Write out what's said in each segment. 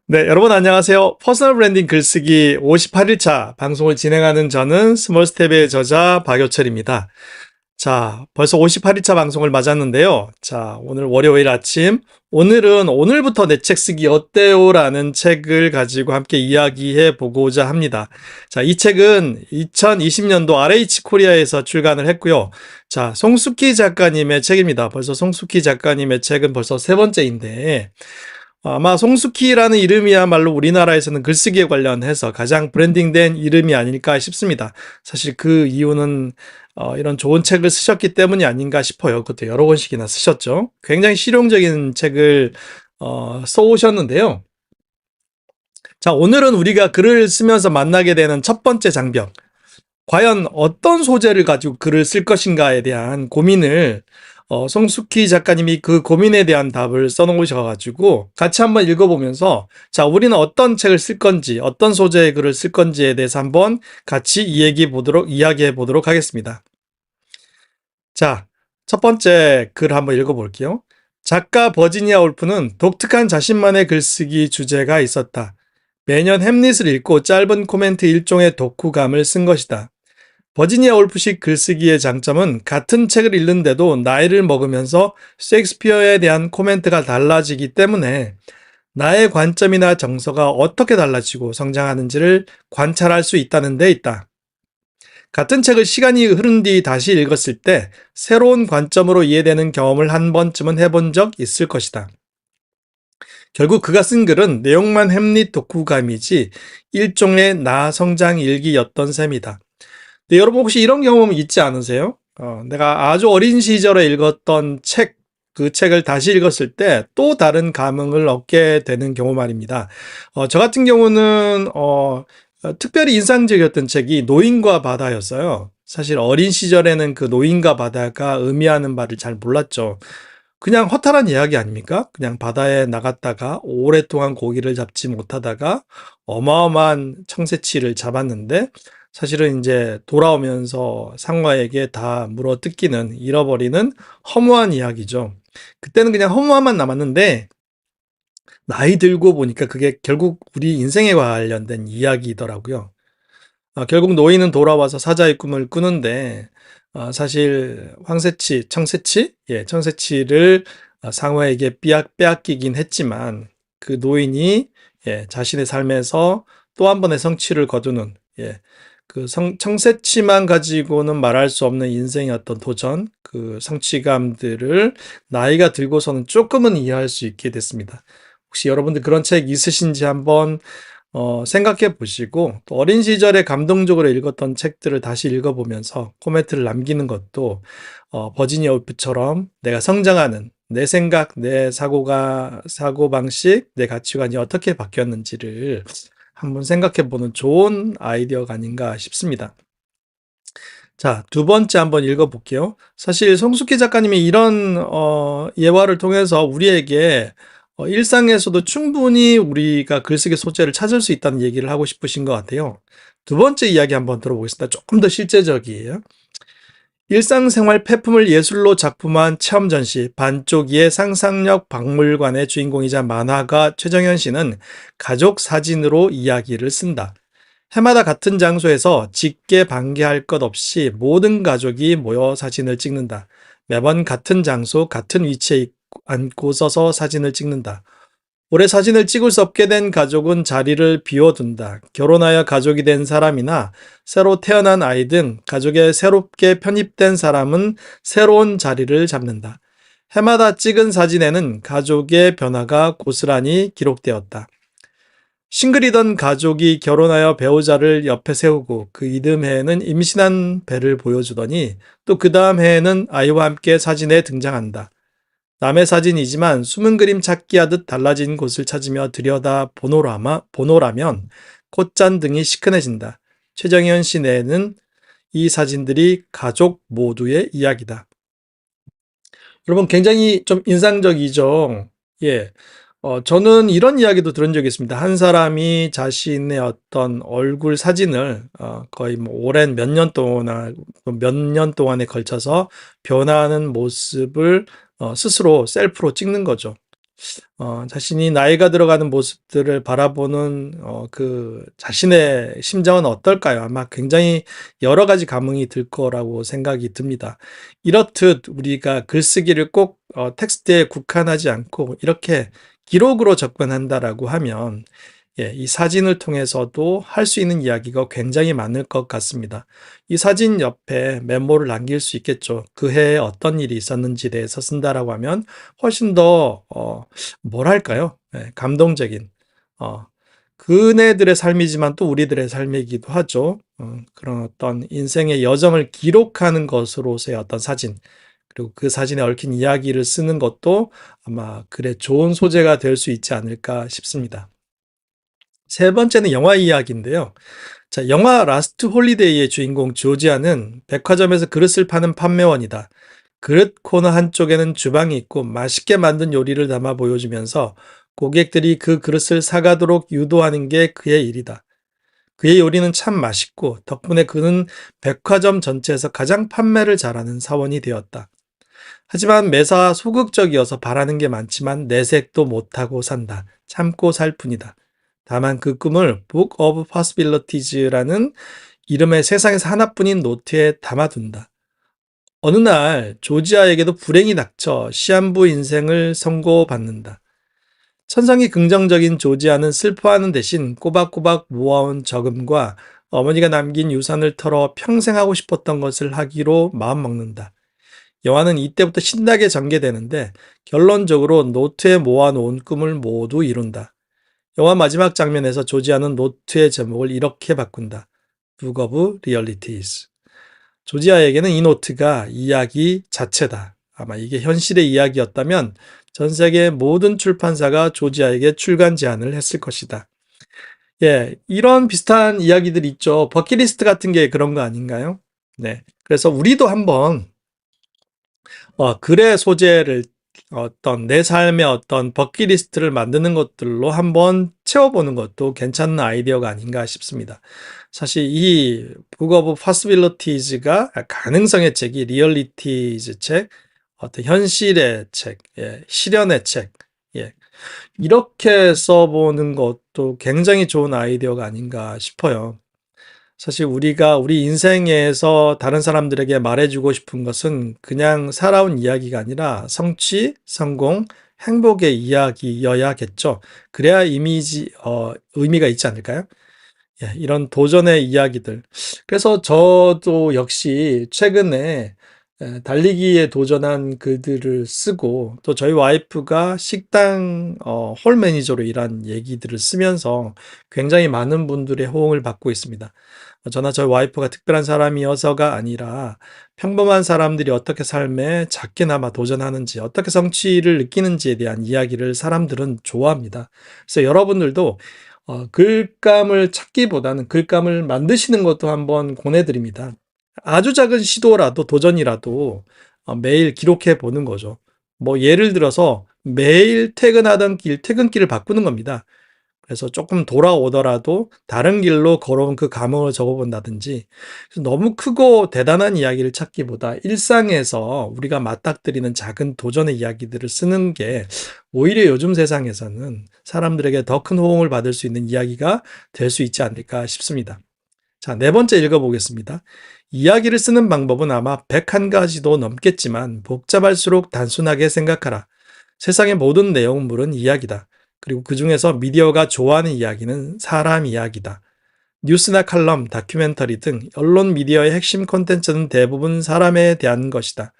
네, 여러분 안녕하세요. 퍼스널 브랜딩 글쓰기 58일차 방송을 진행하는 저는 스몰스텝의 저자 박효철입니다. 자, 벌써 58일차 방송을 맞았는데요. 자, 오늘 월요일 아침, 오늘은 오늘부터 내 책 쓰기 어때요? 라는 책을 가지고 함께 이야기해 보고자 합니다. 자, 이 책은 2020년도 RH 코리아에서 출간을 했고요. 자, 송숙희 작가님의 책입니다. 벌써 송숙희 작가님의 책은 벌써 세 번째인데, 아마 송숙희라는 이름이야말로 우리나라에서는 글쓰기에 관련해서 가장 브랜딩된 이름이 아닐까 싶습니다. 사실 그 이유는 이런 좋은 책을 쓰셨기 때문이 아닌가 싶어요. 그것도 여러 권씩이나 쓰셨죠. 굉장히 실용적인 책을 써오셨는데요. 자, 오늘은 우리가 글을 쓰면서 만나게 되는 첫 번째 장벽, 과연 어떤 소재를 가지고 글을 쓸 것인가에 대한 고민을 송숙희 작가님이 그 고민에 대한 답을 써놓으셔가지고 같이 한번 읽어보면서, 자, 우리는 어떤 책을 쓸 건지, 어떤 소재의 글을 쓸 건지에 대해서 한번 같이 이야기해 보도록 하겠습니다. 자, 첫 번째 글 한번 읽어볼게요. 작가 버지니아 울프는 독특한 자신만의 글쓰기 주제가 있었다. 매년 햄릿을 읽고 짧은 코멘트 일종의 독후감을 쓴 것이다. 버지니아 울프식 글쓰기의 장점은 같은 책을 읽는데도 나이를 먹으면서 셰익스피어에 대한 코멘트가 달라지기 때문에 나의 관점이나 정서가 어떻게 달라지고 성장하는지를 관찰할 수 있다는 데 있다. 같은 책을 시간이 흐른 뒤 다시 읽었을 때 새로운 관점으로 이해되는 경험을 한 번쯤은 해본 적 있을 것이다. 결국 그가 쓴 글은 내용만 햄릿 독후감이지 일종의 나 성장 일기였던 셈이다. 네, 여러분 혹시 이런 경험 있지 않으세요? 내가 아주 어린 시절에 읽었던 책, 그 책을 다시 읽었을 때 또 다른 감흥을 얻게 되는 경우 말입니다. 저 같은 경우는 특별히 인상적이었던 책이 노인과 바다였어요. 사실 어린 시절에는 그 노인과 바다가 의미하는 바를 잘 몰랐죠. 그냥 허탈한 이야기 아닙니까? 그냥 바다에 나갔다가 오랫동안 고기를 잡지 못하다가 어마어마한 청새치를 잡았는데 사실은 이제 돌아오면서 상어에게 다 물어 뜯기는, 잃어버리는 허무한 이야기죠. 그때는 그냥 허무함만 남았는데 나이 들고 보니까 그게 결국 우리 인생에 관련된 이야기더라고요. 결국 노인은 돌아와서 사자의 꿈을 꾸는데 사실 황새치, 청새치? 예, 청새치를 상어에게 빼앗기긴 했지만 그 노인이 예, 자신의 삶에서 또 한 번의 성취를 거두는 예, 그 청새치만 가지고는 말할 수 없는 인생의 어떤 도전, 그 성취감들을 나이가 들고서는 조금은 이해할 수 있게 됐습니다. 혹시 여러분들 그런 책 있으신지 한번 생각해 보시고, 또 어린 시절에 감동적으로 읽었던 책들을 다시 읽어보면서 코멘트를 남기는 것도 버지니아 울프처럼 내가 성장하는 내 생각, 내 사고방식, 내 가치관이 어떻게 바뀌었는지를 한번 생각해 보는 좋은 아이디어가 아닌가 싶습니다. 자, 두 번째 한번 읽어볼게요. 사실 송숙희 작가님이 이런 예화를 통해서 우리에게 일상에서도 충분히 우리가 글쓰기 소재를 찾을 수 있다는 얘기를 하고 싶으신 것 같아요. 두 번째 이야기 한번 들어보겠습니다. 조금 더 실제적이에요. 일상생활 폐품을 예술로 작품한 체험 전시 반쪽이의 상상력 박물관의 주인공이자 만화가 최정현 씨는 가족 사진으로 이야기를 쓴다. 해마다 같은 장소에서 직계 반개할 것 없이 모든 가족이 모여 사진을 찍는다. 매번 같은 장소, 같은 위치에 앉고 서서 사진을 찍는다. 올해 사진을 찍을 수 없게 된 가족은 자리를 비워둔다. 결혼하여 가족이 된 사람이나 새로 태어난 아이 등 가족에 새롭게 편입된 사람은 새로운 자리를 잡는다. 해마다 찍은 사진에는 가족의 변화가 고스란히 기록되었다. 싱글이던 가족이 결혼하여 배우자를 옆에 세우고 그 이듬 해에는 임신한 배를 보여주더니 또 그 다음 해에는 아이와 함께 사진에 등장한다. 남의 사진이지만 숨은 그림 찾기 하듯 달라진 곳을 찾으며 들여다 보노라면 꽃잔등이 시큰해진다. 최정현 씨 내에는 이 사진들이 가족 모두의 이야기다. 여러분 굉장히 좀 인상적이죠? 예. 저는 이런 이야기도 들은 적이 있습니다. 한 사람이 자신의 어떤 얼굴 사진을 거의 뭐 오랜 몇 년 동안에 걸쳐서 변화하는 모습을 스스로 셀프로 찍는 거죠. 자신이 나이가 들어가는 모습들을 바라보는 그 자신의 심정은 어떨까요? 아마 굉장히 여러 가지 감흥이 들 거라고 생각이 듭니다. 이렇듯 우리가 글쓰기를 꼭 텍스트에 국한하지 않고 이렇게 기록으로 접근한다라고 하면 이 사진을 통해서도 할 수 있는 이야기가 굉장히 많을 것 같습니다. 이 사진 옆에 메모를 남길 수 있겠죠. 그 해에 어떤 일이 있었는지에 대해서 쓴다라고 하면 훨씬 더 뭐랄까요? 감동적인 그네들의 삶이지만 또 우리들의 삶이기도 하죠. 그런 어떤 인생의 여정을 기록하는 것으로서의 어떤 사진, 그리고 그 사진에 얽힌 이야기를 쓰는 것도 아마 글의 좋은 소재가 될 수 있지 않을까 싶습니다. 세 번째는 영화 이야기인데요. 자, 영화 라스트 홀리데이의 주인공 조지아는 백화점에서 그릇을 파는 판매원이다. 그릇 코너 한쪽에는 주방이 있고 맛있게 만든 요리를 담아 보여주면서 고객들이 그 그릇을 사가도록 유도하는 게 그의 일이다. 그의 요리는 참 맛있고 덕분에 그는 백화점 전체에서 가장 판매를 잘하는 사원이 되었다. 하지만 매사 소극적이어서 바라는 게 많지만 내색도 못하고 산다. 참고 살 뿐이다. 다만 그 꿈을 Book of Possibilities라는 이름의 세상에서 하나뿐인 노트에 담아둔다. 어느 날 조지아에게도 불행이 닥쳐 시한부 인생을 선고받는다. 천성이 긍정적인 조지아는 슬퍼하는 대신 꼬박꼬박 모아온 저금과 어머니가 남긴 유산을 털어 평생 하고 싶었던 것을 하기로 마음먹는다. 영화는 이때부터 신나게 전개되는데 결론적으로 노트에 모아놓은 꿈을 모두 이룬다. 영화 마지막 장면에서 조지아는 노트의 제목을 이렇게 바꾼다. Book of Realities. 조지아에게는 이 노트가 이야기 자체다. 아마 이게 현실의 이야기였다면 전 세계 모든 출판사가 조지아에게 출간 제안을 했을 것이다. 이런 비슷한 이야기들 있죠. 버킷리스트 같은 게 그런 거 아닌가요? 네. 그래서 우리도 한번 글의 소재를 어떤 내 삶의 어떤 버킷리스트를 만드는 것들로 한번 채워보는 것도 괜찮은 아이디어가 아닌가 싶습니다. 사실 이 Book of Possibilities가 가능성의 책이 리얼리티즈 책, 어떤 현실의 책, 실현의 책, 이렇게 써보는 것도 굉장히 좋은 아이디어가 아닌가 싶어요. 사실 우리가 우리 인생에서 다른 사람들에게 말해주고 싶은 것은 그냥 살아온 이야기가 아니라 성취, 성공, 행복의 이야기여야겠죠. 그래야 의미가 있지 않을까요? 이런 도전의 이야기들. 그래서 저도 역시 최근에 달리기에 도전한 글들을 쓰고 또 저희 와이프가 식당 홀 매니저로 일한 얘기들을 쓰면서 굉장히 많은 분들의 호응을 받고 있습니다. 저나 저희 와이프가 특별한 사람이어서가 아니라 평범한 사람들이 어떻게 삶에 작게나마 도전하는지, 어떻게 성취를 느끼는지에 대한 이야기를 사람들은 좋아합니다. 그래서 여러분들도 글감을 찾기보다는 글감을 만드시는 것도 한번 권해드립니다. 아주 작은 시도라도 도전이라도 매일 기록해 보는 거죠. 뭐 예를 들어서 매일 퇴근하던 퇴근길을 바꾸는 겁니다. 그래서 조금 돌아오더라도 다른 길로 걸어온 그 감흥을 적어본다든지. 너무 크고 대단한 이야기를 찾기보다 일상에서 우리가 맞닥뜨리는 작은 도전의 이야기들을 쓰는 게 오히려 요즘 세상에서는 사람들에게 더 큰 호응을 받을 수 있는 이야기가 될 수 있지 않을까 싶습니다. 자, 네 번째 읽어보겠습니다. 이야기를 쓰는 방법은 아마 101가지도 넘겠지만 복잡할수록 단순하게 생각하라. 세상의 모든 내용물은 이야기다. 그리고 그 중에서 미디어가 좋아하는 이야기는 사람 이야기다. 뉴스나 칼럼, 다큐멘터리 등 언론 미디어의 핵심 콘텐츠는 대부분 사람에 대한 것이다.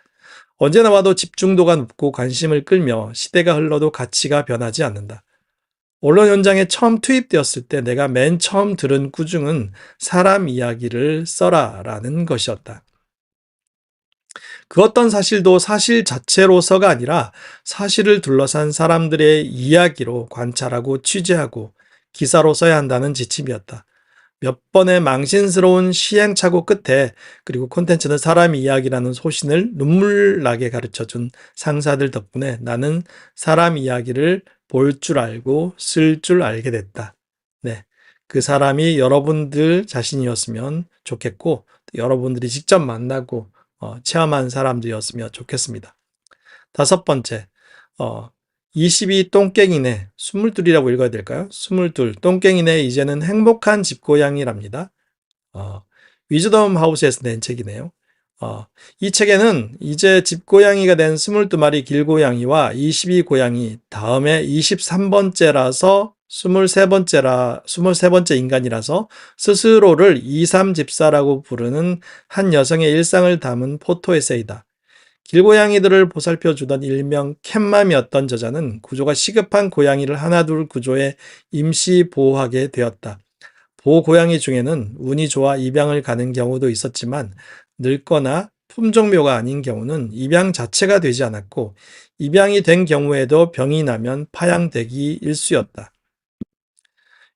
언제나 와도 집중도가 높고 관심을 끌며 시대가 흘러도 가치가 변하지 않는다. 언론 현장에 처음 투입되었을 때 내가 맨 처음 들은 꾸중은 사람 이야기를 써라라는 것이었다. 그 어떤 사실도 사실 자체로서가 아니라 사실을 둘러싼 사람들의 이야기로 관찰하고 취재하고 기사로 써야 한다는 지침이었다. 몇 번의 망신스러운 시행착오 끝에 그리고 콘텐츠는 사람 이야기라는 소신을 눈물나게 가르쳐준 상사들 덕분에 나는 사람 이야기를 볼 줄 알고 쓸 줄 알게 됐다. 네. 그 사람이 여러분들 자신이었으면 좋겠고 여러분들이 직접 만나고 체험한 사람들이었으면 좋겠습니다. 다섯 번째, 22 똥깽이네, 22이라고 읽어야 될까요? 22 똥깽이네 이제는 행복한 집고양이랍니다. 위즈덤 하우스에서 낸 책이네요. 이 책에는 이제 집고양이가 된 22마리 길고양이와 22고양이, 다음에 23번째라서 23번째 인간이라서 스스로를 23집사라고 부르는 한 여성의 일상을 담은 포토에세이다. 길고양이들을 보살펴주던 일명 캣맘이었던 저자는 구조가 시급한 고양이를 하나둘 구조에 임시 보호하게 되었다. 보호고양이 중에는 운이 좋아 입양을 가는 경우도 있었지만 늙거나 품종묘가 아닌 경우는 입양 자체가 되지 않았고 입양이 된 경우에도 병이 나면 파양되기 일쑤였다.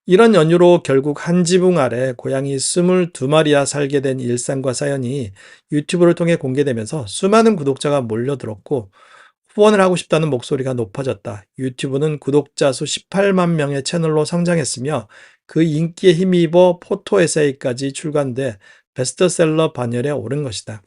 이런 연유로 결국 한 지붕 아래 고양이 22마리와 살게 된 일상과 사연이 유튜브를 통해 공개되면서 수많은 구독자가 몰려들었고 후원을 하고 싶다는 목소리가 높아졌다. 유튜브는 구독자 수 18만 명의 채널로 성장했으며 그 인기에 힘입어 포토 에세이까지 출간돼 베스트셀러 반열에 오른 것이다.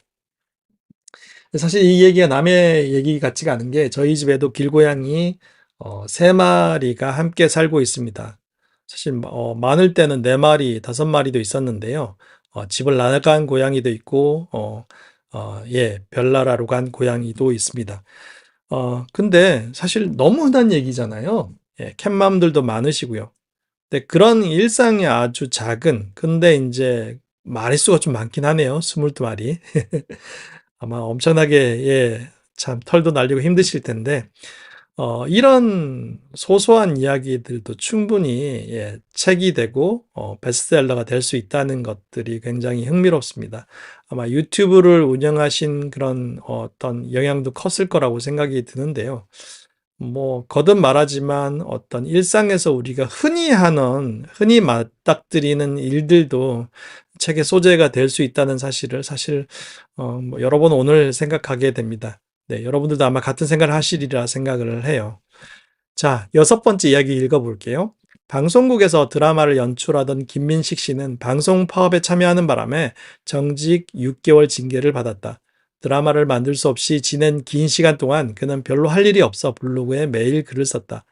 사실 이 얘기가 남의 얘기 같지가 않은 게 저희 집에도 길고양이 3마리가 함께 살고 있습니다. 사실 많을 때는 4마리, 5마리도 있었는데요. 집을 나간 고양이도 있고 별나라로 간 고양이도 있습니다. 근데 사실 너무 흔한 얘기잖아요. 캣맘들도 많으시고요. 근데 그런 일상이 아주 작은, 근데 이제 마리수가 좀 많긴 하네요. 22마리. 아마 엄청나게, 참 털도 날리고 힘드실 텐데, 이런 소소한 이야기들도 충분히, 책이 되고, 베스트셀러가 될 수 있다는 것들이 굉장히 흥미롭습니다. 아마 유튜브를 운영하신 그런 어떤 영향도 컸을 거라고 생각이 드는데요. 거듭 말하지만 어떤 일상에서 우리가 흔히 맞닥뜨리는 일들도 책의 소재가 될 수 있다는 사실을 여러 번 오늘 생각하게 됩니다. 네, 여러분들도 아마 같은 생각을 하시리라 생각을 해요. 자, 6번째 이야기 읽어볼게요. 방송국에서 드라마를 연출하던 김민식 씨는 방송 파업에 참여하는 바람에 정직 6개월 징계를 받았다. 드라마를 만들 수 없이 지낸 긴 시간 동안 그는 별로 할 일이 없어 블로그에 매일 글을 썼다.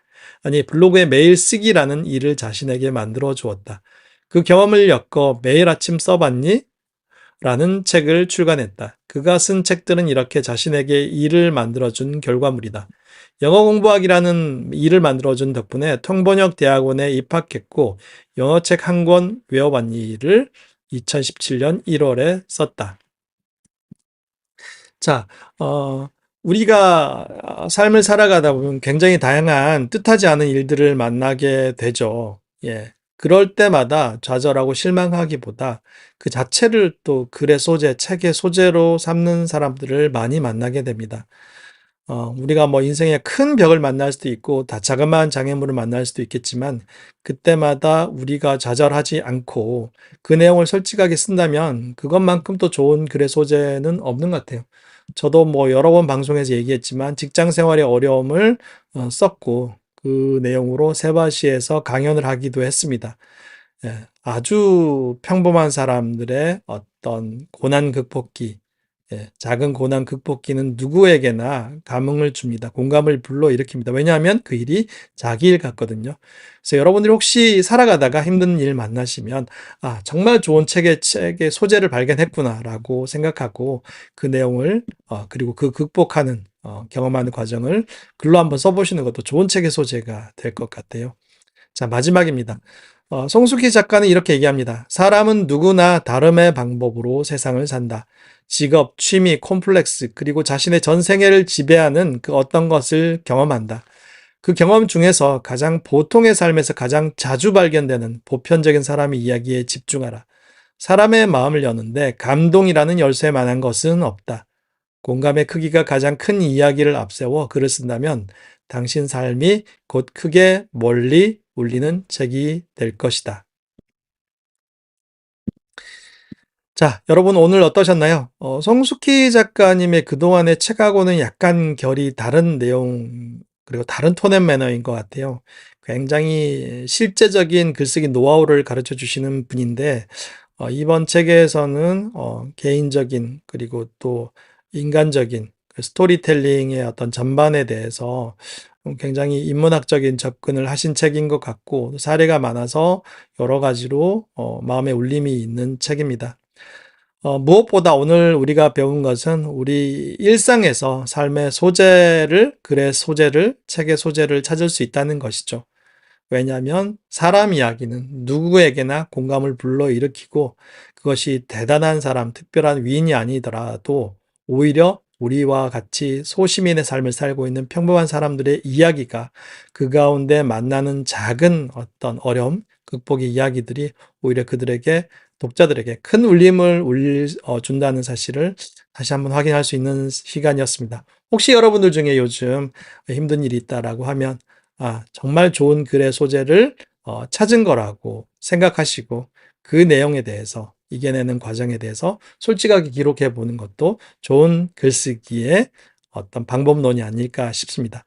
아니, 블로그에 매일 쓰기라는 일을 자신에게 만들어 주었다. 그 경험을 엮어 매일 아침 써봤니? 라는 책을 출간했다. 그가 쓴 책들은 이렇게 자신에게 일을 만들어준 결과물이다. 영어 공부하기라는 일을 만들어준 덕분에 통번역 대학원에 입학했고 영어책 한 권 외워봤니를 2017년 1월에 썼다. 자, 우리가 삶을 살아가다 보면 굉장히 다양한 뜻하지 않은 일들을 만나게 되죠. 그럴 때마다 좌절하고 실망하기보다 그 자체를 또 글의 소재, 책의 소재로 삼는 사람들을 많이 만나게 됩니다. 우리가 인생에 큰 벽을 만날 수도 있고 다 자그마한 장애물을 만날 수도 있겠지만 그때마다 우리가 좌절하지 않고 그 내용을 솔직하게 쓴다면 그것만큼 또 좋은 글의 소재는 없는 것 같아요. 저도 여러 번 방송에서 얘기했지만 직장 생활의 어려움을 썼고 그 내용으로 세바시에서 강연을 하기도 했습니다. 아주 평범한 사람들의 어떤 고난 극복기, 작은 고난 극복기는 누구에게나 감흥을 줍니다. 공감을 불러일으킵니다. 왜냐하면 그 일이 자기 일 같거든요. 그래서 여러분들이 혹시 살아가다가 힘든 일 만나시면 정말 좋은 책의 소재를 발견했구나라고 생각하고 그 내용을 그리고 그 극복하는 경험하는 과정을 글로 한번 써보시는 것도 좋은 책의 소재가 될 것 같아요. 자, 마지막입니다. 송숙희 작가는 이렇게 얘기합니다. 사람은 누구나 다름의 방법으로 세상을 산다. 직업, 취미, 콤플렉스, 그리고 자신의 전 생애를 지배하는 그 어떤 것을 경험한다. 그 경험 중에서 가장 보통의 삶에서 가장 자주 발견되는 보편적인 사람의 이야기에 집중하라. 사람의 마음을 여는데 감동이라는 열쇠만한 것은 없다. 공감의 크기가 가장 큰 이야기를 앞세워 글을 쓴다면 당신 삶이 곧 크게 멀리 울리는 책이 될 것이다. 자, 여러분 오늘 어떠셨나요? 송숙희 작가님의 그동안의 책하고는 약간 결이 다른 내용, 그리고 다른 톤 앤 매너인 것 같아요. 굉장히 실제적인 글쓰기 노하우를 가르쳐 주시는 분인데, 이번 책에서는 개인적인, 그리고 또 인간적인 그 스토리텔링의 어떤 전반에 대해서 굉장히 인문학적인 접근을 하신 책인 것 같고 사례가 많아서 여러 가지로 마음에 울림이 있는 책입니다. 무엇보다 오늘 우리가 배운 것은 우리 일상에서 삶의 소재를, 글의 소재를, 책의 소재를 찾을 수 있다는 것이죠. 왜냐하면 사람 이야기는 누구에게나 공감을 불러일으키고 그것이 대단한 사람, 특별한 위인이 아니더라도 오히려 우리와 같이 소시민의 삶을 살고 있는 평범한 사람들의 이야기가 그 가운데 만나는 작은 어떤 어려움, 극복의 이야기들이 오히려 그들에게 독자들에게 큰 울림을 준다는 사실을 다시 한번 확인할 수 있는 시간이었습니다. 혹시 여러분들 중에 요즘 힘든 일이 있다라고 하면 정말 좋은 글의 소재를 찾은 거라고 생각하시고 그 내용에 대해서 이겨내는 과정에 대해서 솔직하게 기록해 보는 것도 좋은 글쓰기의 어떤 방법론이 아닐까 싶습니다.